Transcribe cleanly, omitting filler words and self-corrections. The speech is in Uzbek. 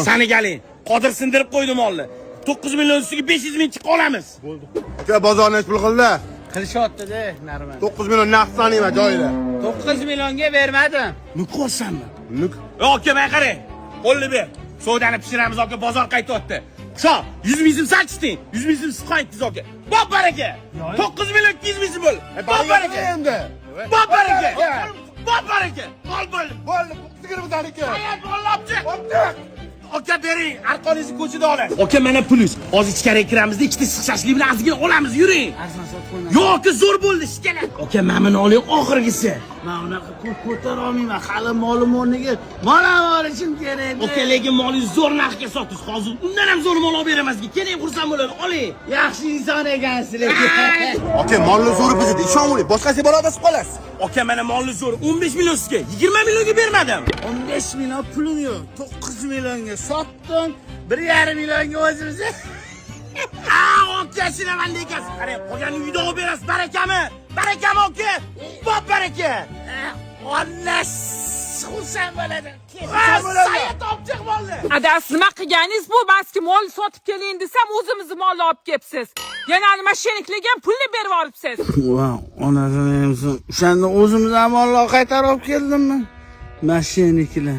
Sani galing. Qodir sindirib qo'ydi molni. 9 million ustiga 500 ming chiqib olamiz. Bo'ldi. Aka bozorni pul qildi. Qilishyapti-da, Narman. 9 million naqd sanayma joyida. 9 millionga bermadim. Nuqosanmi? Nuk. Aka men qarang. Qo'lni ber. Savdani pishiramiz aka, bozor qaytyapti. Sho, 100 ming so'm sachding. 100 ming so'm qaytdingiz aka. Bob baraka. 9 million 200 ming so'm bo'l. Bob baraka endi. Bob baraka. Bob baraka. Ol bo'l. Bo'ldi, sigirib aka. Hayat bo'llabchi. Aka bering, arqoningizni ko'chada olasiz. Aka mana pulingiz. Hozir ichkariga kiramiz, ikkita siqchashlik bilan ozgina olamiz, yuring. Arzon sotib qo'yma. Yo'q, zo'r bo'ldi, shikala. Aka, men buni oling oxirgisi. Men unaqa ko'p ko'tara olmayman. Hali molim o'rniga mol olishim kerak. Aka, lekin molingiz zo'r narxga sotdingiz. Hozir undan ham zo'r mol olib beramizga. Keling, xursand bo'ladi, oling. Yaxshi inson ekansizlar. Aka, molni zo'ri bizda, ishonmaylik. Boshqasi borada sib qolasiz. Aka, mana molni zo'r 15 million sizga, 20 millionga bermadim. 15 million pulim yo'q. 9 millionga sotdim. 1,5 millionga o'zimiz. Aka, shinaman ekansiz. Qarang, qolgan uyda olib berasiz, barakami? Barakami aka? Bob baraka. Onnas xursand bo'ladi. Sayat olib chiq molni. Adas nima qilganingiz bu? Baski mol sotib keling desam, o'zimizni molni olib kelibsiz. Yana mashinliklarga ham pulni berib olibsiz. Voy, onasini o'shanda o'zimizdan mollar qaytarib olib keldimmi? Mashinliklar.